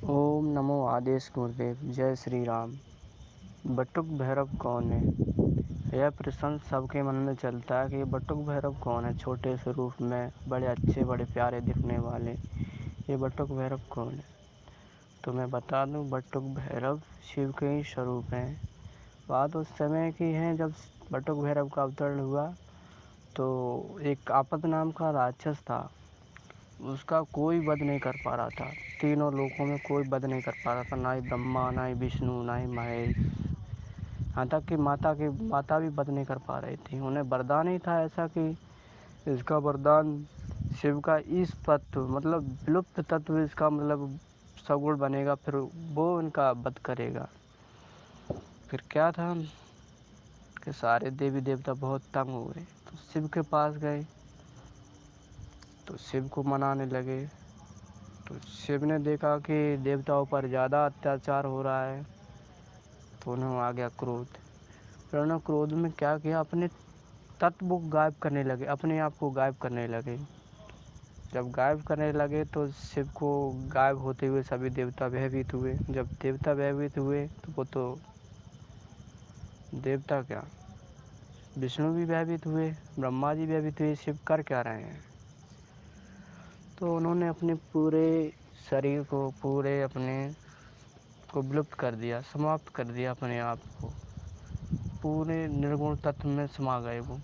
ओम नमो आदेश गुरुदेव। जय श्री राम। बटुक भैरव कौन है? यह प्रश्न सबके मन में चलता है कि बटुक भैरव कौन है। छोटे से रूप में बड़े अच्छे बड़े प्यारे दिखने वाले ये बटुक भैरव कौन है? तो मैं बता दूं, बटुक भैरव शिव के ही स्वरूप हैं। बात उस समय की है जब बटुक भैरव का अवतरण हुआ तो एक आपद नाम का राक्षस था। उसका कोई वध नहीं कर पा रहा था। तीनों लोकों में कोई वध नहीं कर पा रहा था, ना ही ब्रह्मा, ना ही विष्णु, ना ही महेश। यहाँ तक कि माता भी वध नहीं कर पा रही थी। उन्हें वरदान ही था ऐसा कि इसका वरदान शिव का इस तत्व मतलब विलुप्त तत्व इसका मतलब सगुण बनेगा, फिर वो इनका वध करेगा। फिर क्या था कि सारे देवी देवता बहुत तंग हुए तो शिव के पास गए, तो शिव को मनाने लगे। तो शिव ने देखा कि देवताओं पर ज़्यादा अत्याचार हो रहा है, तो उन्हें आ गया क्रोध। फिर उन्होंने क्रोध में क्या किया, अपने तत्व को गायब करने लगे, अपने आप को गायब करने लगे। जब गायब करने लगे तो शिव को गायब होते हुए सभी देवता भयभीत हुए। जब देवता भयभीत हुए तो वो तो देवता क्या, विष्णु भी भयभीत हुए, ब्रह्मा जी भयभीत हुए, शिव कर क्या रहे हैं। तो उन्होंने अपने पूरे शरीर को, पूरे अपने को विलुप्त कर दिया, समाप्त कर दिया अपने आप को। पूरे निर्गुण तत्व में समा गए। वो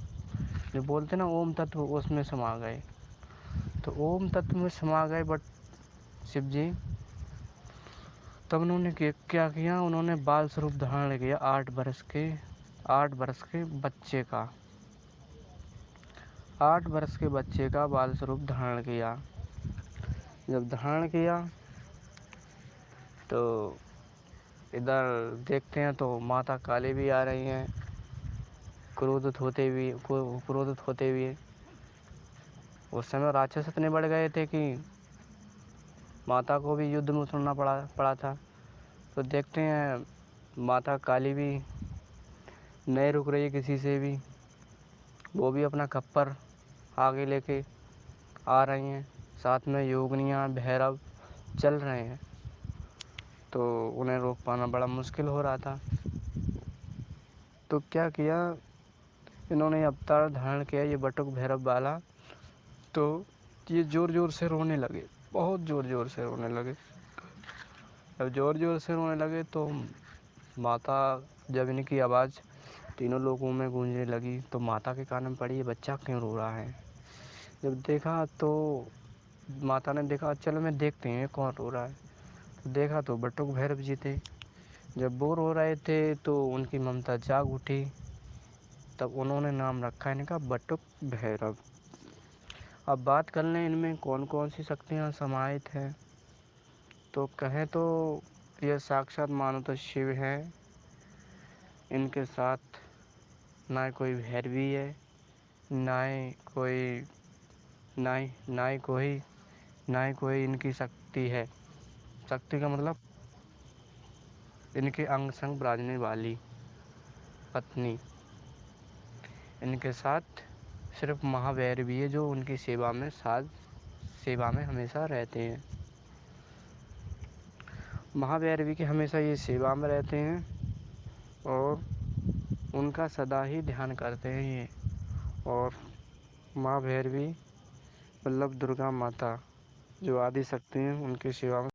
जो बोलते ना ओम तत्व, उसमें समा गए। तो ओम तत्व में समा गए बट शिव जी। तब उन्होंने क्या किया, उन्होंने बाल स्वरूप धारण किया 8 वर्ष के बच्चे का। 8 वर्ष के बच्चे का बाल स्वरूप धारण किया। जब धारण किया तो इधर देखते हैं तो माता काली भी आ रही हैं, क्रोधित होते हुए। उस समय राक्षस इतने बढ़ गए थे कि माता को भी युद्ध में उतरना पड़ा था। तो देखते हैं माता काली भी नहीं रुक रही है किसी से भी, वो भी अपना खप्पर आगे लेके आ रही हैं। साथ में योगिनियाँ भैरव चल रहे हैं, तो उन्हें रोक पाना बड़ा मुश्किल हो रहा था। तो क्या किया, इन्होंने अवतार धारण किया ये बटुक भैरव वाला। तो ये ज़ोर ज़ोर से रोने लगे, बहुत ज़ोर ज़ोर से रोने लगे। जब ज़ोर ज़ोर से रोने लगे तो माता, जब इनकी आवाज़ तीनों लोगों में गूंजने लगी तो माता के कान में पड़ी, ये बच्चा क्यों रो रहा है। जब देखा तो माता ने देखा, चलो मैं देखते हैं कौन रो रहा है। तो देखा तो बटुक भैरव जी थे। जब वो रो रहे थे तो उनकी ममता जाग उठी। तब उन्होंने नाम रखा इनका बटुक भैरव। अब बात कर लें इनमें कौन कौन सी शक्तियाँ समाहित हैं, तो कहें तो यह साक्षात मानो तो शिव है। इनके साथ ना कोई भैरवी है, ना ही कोई इनकी शक्ति है। शक्ति का मतलब इनके अंग संग विराजने वाली पत्नी। इनके साथ सिर्फ महाभैरवी है जो उनकी सेवा में हमेशा रहते हैं। महाभैरवी के हमेशा ये सेवा में रहते हैं और उनका सदा ही ध्यान करते हैं ये। और माँ भैरवी मतलब दुर्गा माता जो आदि शक्ति हैं, उनकी सेवा में